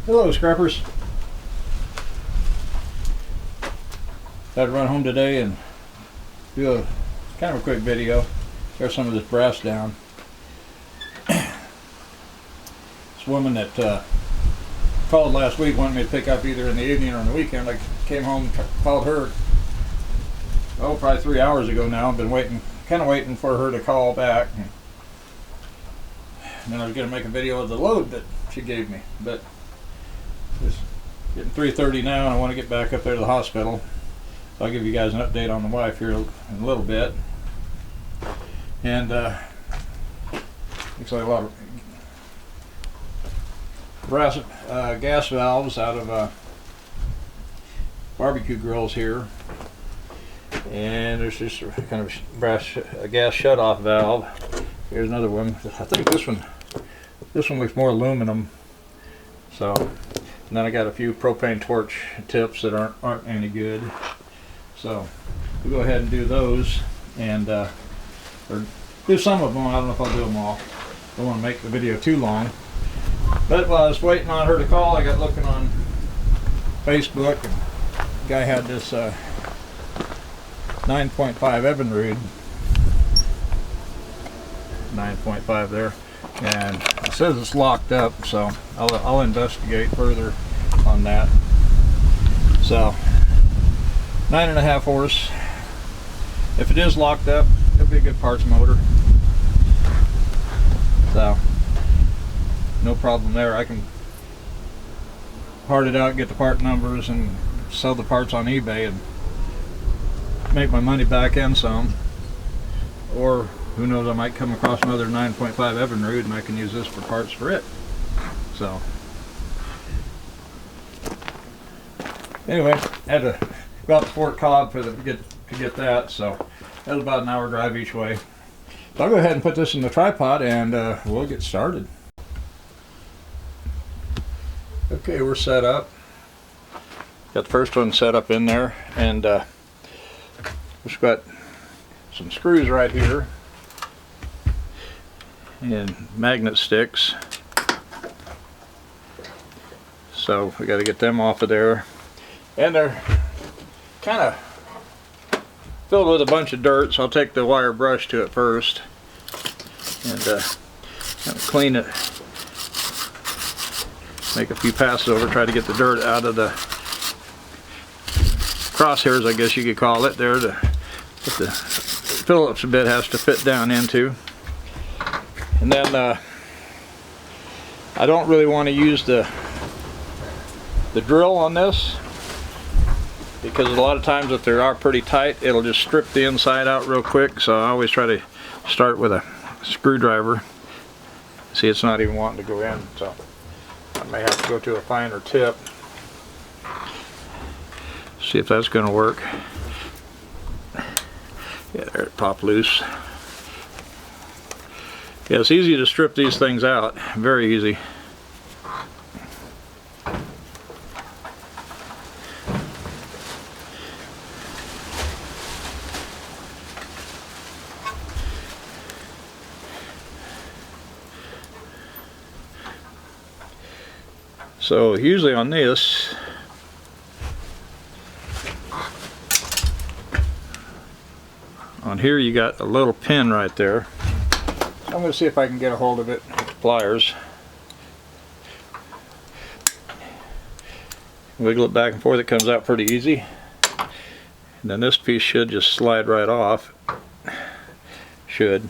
Hello, scrappers. Had to run home today and do a kind of a quick video. Tear some of this brass down. This woman that called last week wanted me to pick up either in the evening or on the weekend. I came home, called her, probably 3 hours ago now. I've been waiting, kind of waiting for her to call back. And then I was going to make a video of the load that she gave me, but it's getting 3:30 now and I want to get back up there to the hospital. So I'll give you guys an update on the wife here in a little bit. And looks like a lot of brass gas valves out of barbecue grills here. And there's just a kind of brass gas shutoff valve. Here's another one. I think this one looks more aluminum. So, and then I got a few propane torch tips that aren't any good. So we'll go ahead and do those, and or do some of them. I don't know if I'll do them all. Don't want to make the video too long. But while I was waiting on her to call, I got looking on Facebook, and the guy had this 9.5 Evinrude, 9.5 there, and it says it's locked up, so I'll investigate further on that. So 9.5 horse. If it is locked up, it'll be a good parts motor. So no problem there. I can part it out, get the part numbers, and sell the parts on eBay and make my money back and some. Or who knows, I might come across another 9.5 Evinrude and I can use this for parts for it. So anyway, had to go out to Fort Cobb to get that, so that was about an hour drive each way. So I'll go ahead and put this in the tripod and we'll get started. Okay, we're set up. Got the first one set up in there, and we've got some screws right here and magnet sticks. So we got to get them off of there, and they're kind of filled with a bunch of dirt, so I'll take the wire brush to it first and kind of clean it, make a few passes over, try to get the dirt out of the crosshairs, I guess you could call it, there, that the Phillips bit has to fit down into. And then I don't really want to use the drill on this, because a lot of times if they are pretty tight, it'll just strip the inside out real quick. So I always try to start with a screwdriver. See, it's not even wanting to go in, so I may have to go to a finer tip. See if that's going to work. Yeah, there, it popped loose. Yeah, it's easy to strip these things out. Very easy. So usually on this, on here you got a little pin right there. I'm going to see if I can get a hold of it with the pliers. Wiggle it back and forth, it comes out pretty easy. And then this piece should just slide right off. Should.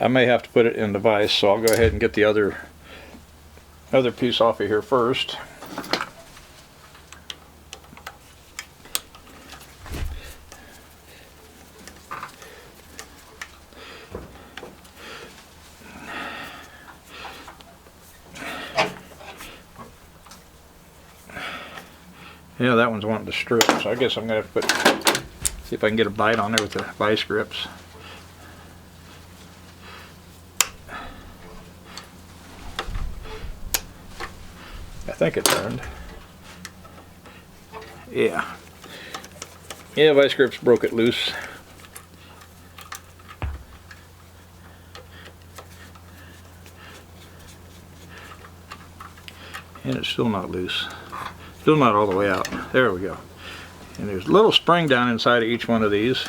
I may have to put it in the vise, so I'll go ahead and get the other piece off of here first. Yeah, that one's wanting to strip, so I guess I'm going to have to see if I can get a bite on there with the vice grips. I think it turned. Yeah. Yeah, vice grips broke it loose. And it's still not loose. Still not all the way out. There we go. And there's a little spring down inside of each one of these.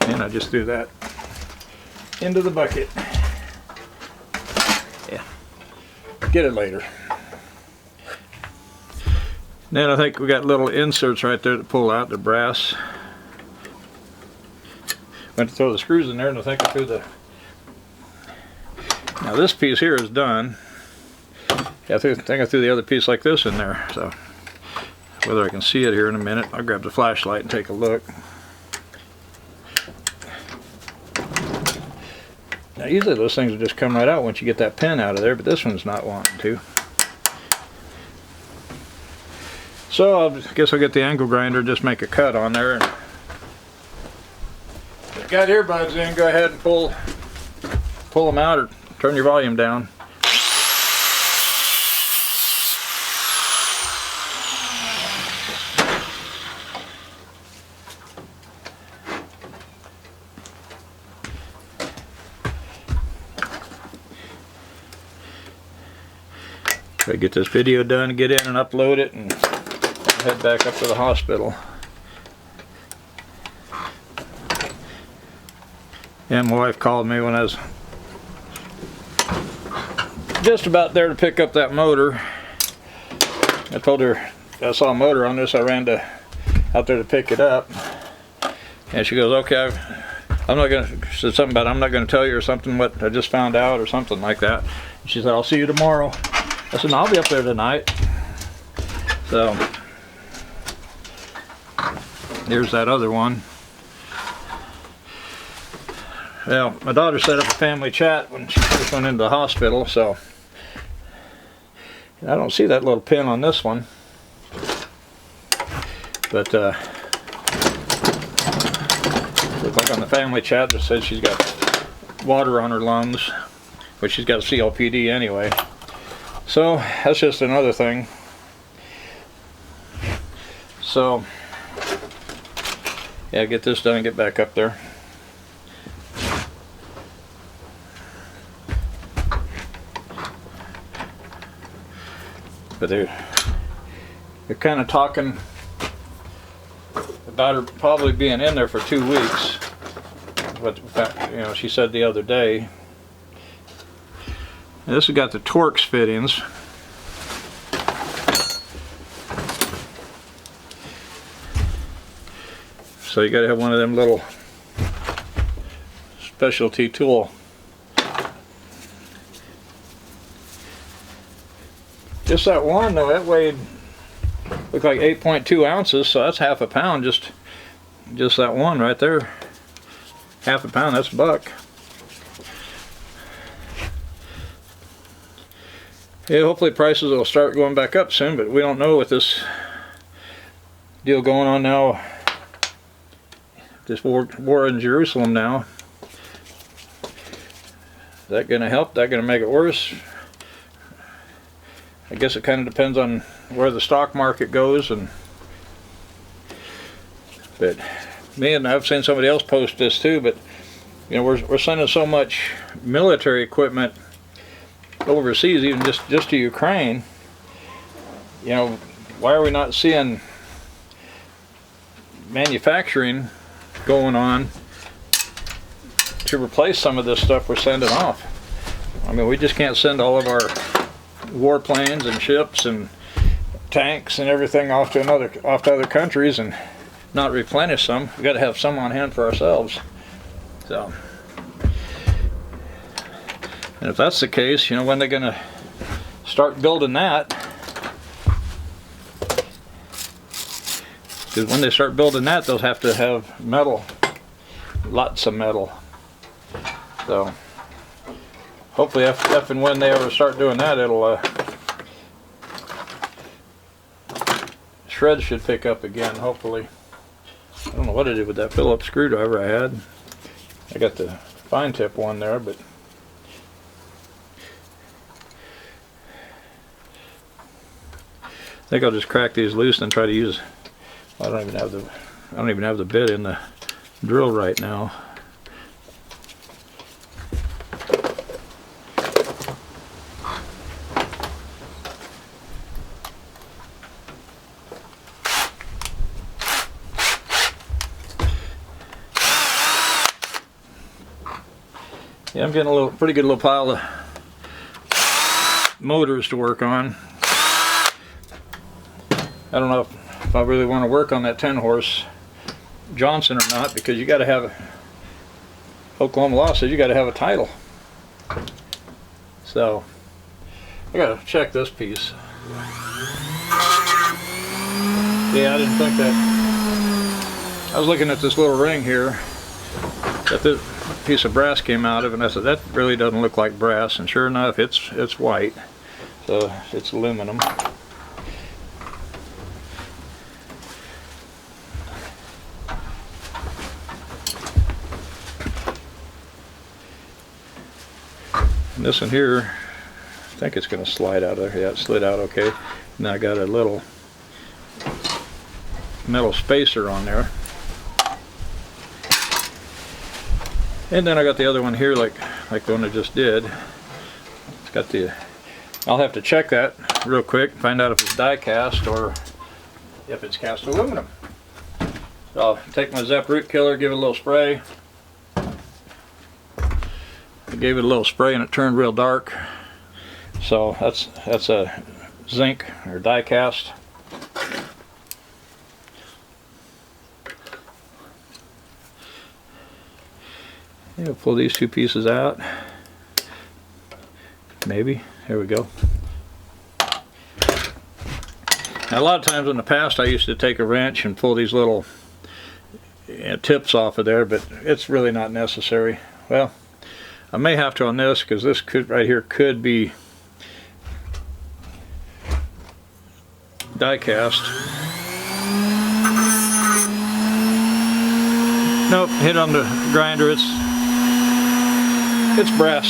And I just threw that into the bucket. Yeah. Get it later. Then I think we got little inserts right there to pull out the brass. Went to throw the screws in there, and I think I threw the... Now this piece here is done. Yeah, I think I threw the other piece like this in there. So whether I can see it here in a minute, I'll grab the flashlight and take a look. Now usually those things will just come right out once you get that pin out of there, but this one's not wanting to. So I guess I'll get the angle grinder, just make a cut on there. And if you've got earbuds in, go ahead and pull them out or turn your volume down. Try to get this video done, get in and upload it, and head back up to the hospital. And my wife called me when I was just about there to pick up that motor. I told her I saw a motor on this. I ran out there to pick it up, and she goes, "Okay, I'm not gonna." She said something about I'm not gonna tell you or something what I just found out or something like that. And she said, "I'll see you tomorrow." I said, "No, I'll be up there tonight." So there's that other one. Well, my daughter set up a family chat when she first went into the hospital, so I don't see that little pin on this one. But looks like on the family chat it says she's got water on her lungs, which she's got a COPD anyway. So that's just another thing. So yeah, get this done and get back up there. But they're kind of talking about her probably being in there for 2 weeks. But you know, she said the other day. And this has got the Torx fittings. So you got to have one of them little specialty tool. Just that one though, that weighed looked like 8.2 ounces, so that's half a pound. Just that one right there, half a pound. That's a buck. Yeah, hopefully prices will start going back up soon, but we don't know with this deal going on now. This war in Jerusalem now. Is that going to help? Is that going to make it worse? I guess it kind of depends on where the stock market goes, but me and I've seen somebody else post this too. But you know, we're sending so much military equipment overseas, even just to Ukraine. You know, why are we not seeing manufacturing going on to replace some of this stuff we're sending off? I mean, we just can't send all of our warplanes and ships and tanks and everything off to other countries and not replenish some. We got to have some on hand for ourselves. So, and if that's the case, you know, when they're going to start building that? Because when they start building that, they'll have to have metal, lots of metal. So hopefully if and when they ever start doing that, it'll shreds should pick up again, hopefully. I don't know what I did with that Phillips screwdriver I had. I got the fine tip one there, but I think I'll just crack these loose and try to use. I don't even have the bit in the drill right now. Yeah, I'm getting a pretty good little pile of motors to work on. I don't know if I really want to work on that 10 horse Johnson or not, because you got to have Oklahoma law says you got to have a title. So I got to check this piece. Yeah, I didn't think that. I was looking at this little ring here that this piece of brass came out of, and I said that really doesn't look like brass, and sure enough it's white, so it's aluminum. And this one here, I think it's going to slide out of there. Yeah, it slid out okay. And I got a little metal spacer on there. And then I got the other one here, like the one I just did. It's got the. I'll have to check that real quick, find out if it's die cast or if it's cast aluminum. So I'll take my Zep root killer, give it a little spray. I gave it a little spray and it turned real dark. So that's a zinc or die cast. We'll pull these two pieces out. Maybe. Here we go. Now, a lot of times in the past I used to take a wrench and pull these little tips off of there, but it's really not necessary. Well, I may have to on this, because this could right here could be die cast. Nope, hit on the grinder, it's brass.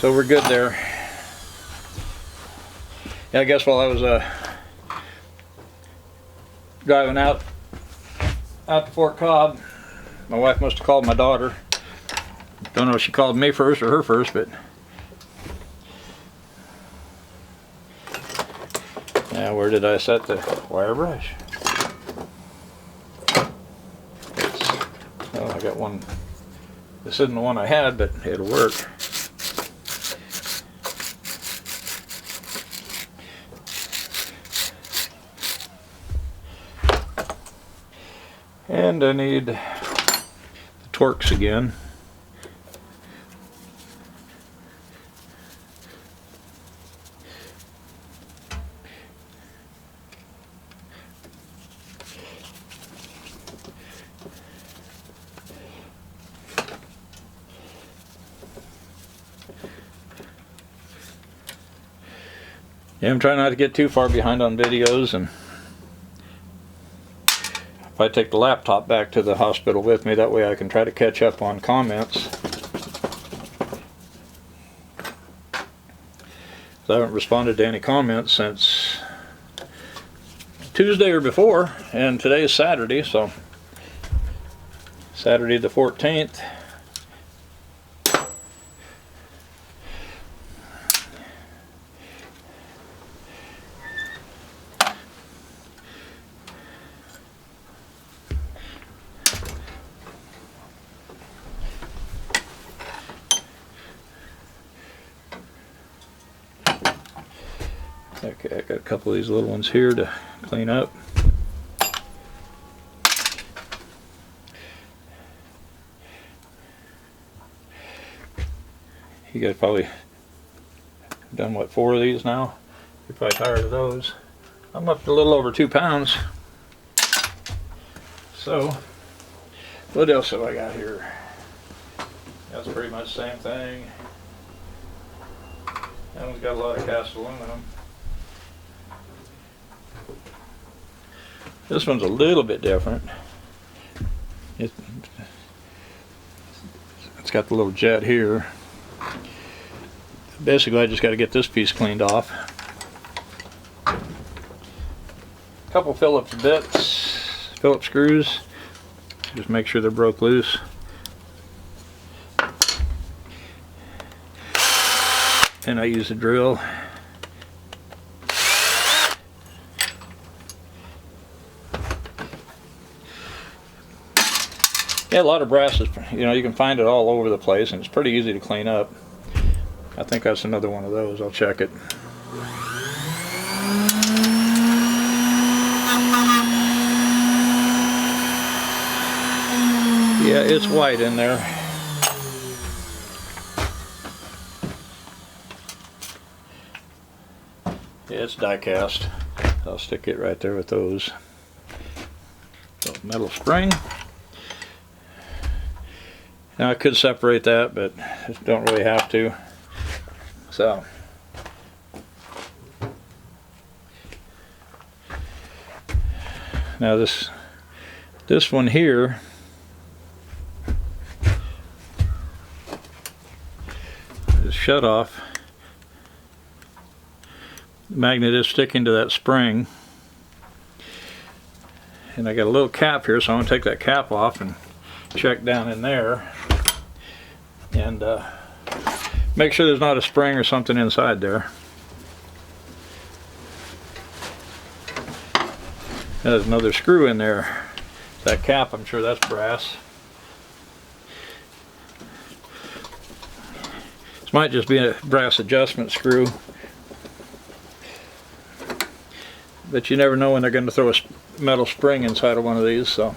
So we're good there. Yeah, I guess while I was driving out to Fort Cobb, my wife must have called my daughter. Don't know if she called me first or her first, but now where did I set the wire brush? Oh, I got one. This isn't the one I had, but it'll work. And I need the Torx again. Yeah, I'm trying not to get too far behind on videos, and if I take the laptop back to the hospital with me, that way I can try to catch up on comments. I haven't responded to any comments since Tuesday or before, and today is Saturday, so Saturday the 14th. Okay, I got a couple of these little ones here to clean up. You guys probably done what, 4 of these now? You're probably tired of those. I'm up to a little over 2 pounds. So, what else have I got here? That's pretty much the same thing. That one's got a lot of cast aluminum. This one's a little bit different. It's got the little jet here. Basically, I just got to get this piece cleaned off. A couple Phillips bits, Phillips screws. Just make sure they're broke loose. And I use a drill. Yeah, a lot of brass is, you know, you can find it all over the place, and it's pretty easy to clean up. I think that's another one of those. I'll check it. Yeah, it's white in there. Yeah, it's die cast. I'll stick it right there with those. So, metal spring. Now I could separate that, but don't really have to. So, now this one here is shut off. The magnet is sticking to that spring, and I got a little cap here, so I'm going to take that cap off and check down in there and make sure there's not a spring or something inside there. There's another screw in there. That cap, I'm sure that's brass. This might just be a brass adjustment screw, but you never know when they're going to throw a metal spring inside of one of these. So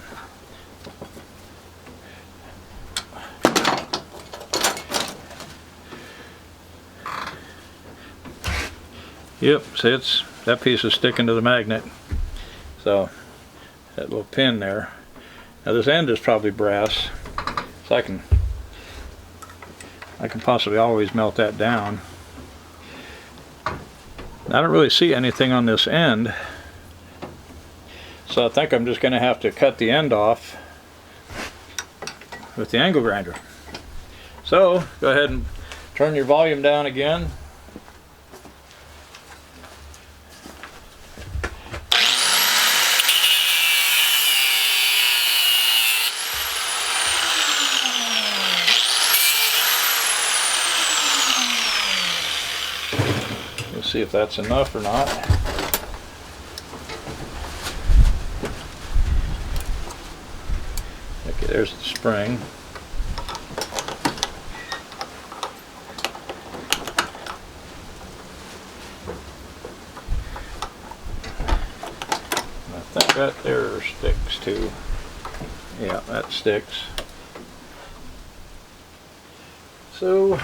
yep, see, that piece is sticking to the magnet. So that little pin there. Now this end is probably brass, so I can possibly always melt that down. I don't really see anything on this end, so I think I'm just going to have to cut the end off with the angle grinder. So go ahead and turn your volume down again. See if that's enough or not. Okay, there's the spring. I think that there sticks too. Yeah, that sticks. So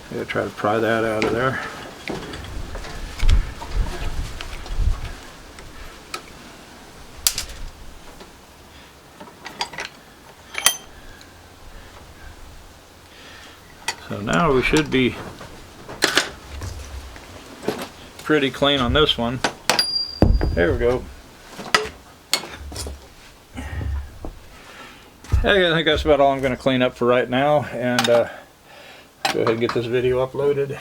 I'm going to try to pry that out of there. So now we should be pretty clean on this one. There we go. I think that's about all I'm going to clean up for right now, and go ahead and get this video uploaded.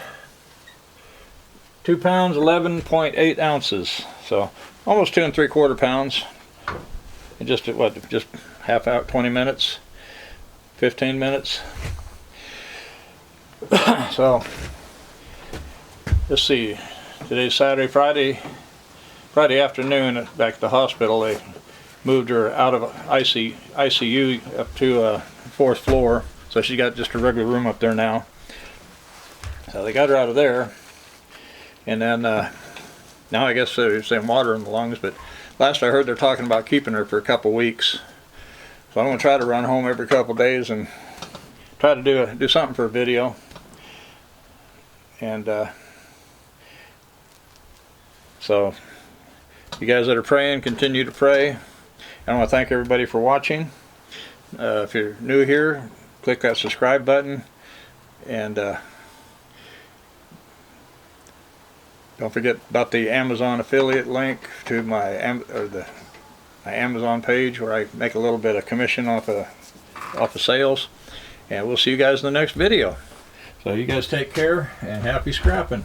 2 pounds, 11.8 ounces. So almost 2 3/4 pounds. And just what, just half out, 20 minutes, 15 minutes. So let's see. Today's Saturday, Friday afternoon. Back at the hospital, they moved her out of ICU up to 4th floor. So she got just a regular room up there now. So they got her out of there, and then now I guess they're saying water in the lungs, but last I heard they're talking about keeping her for a couple weeks. So I'm going to try to run home every couple days and try to do something for a video. And so you guys that are praying, continue to pray. I want to thank everybody for watching. If you're new here, click that subscribe button, and don't forget about the Amazon affiliate link to my Amazon page, where I make a little bit of commission off of sales. And we'll see you guys in the next video. So you guys take care, and happy scrapping.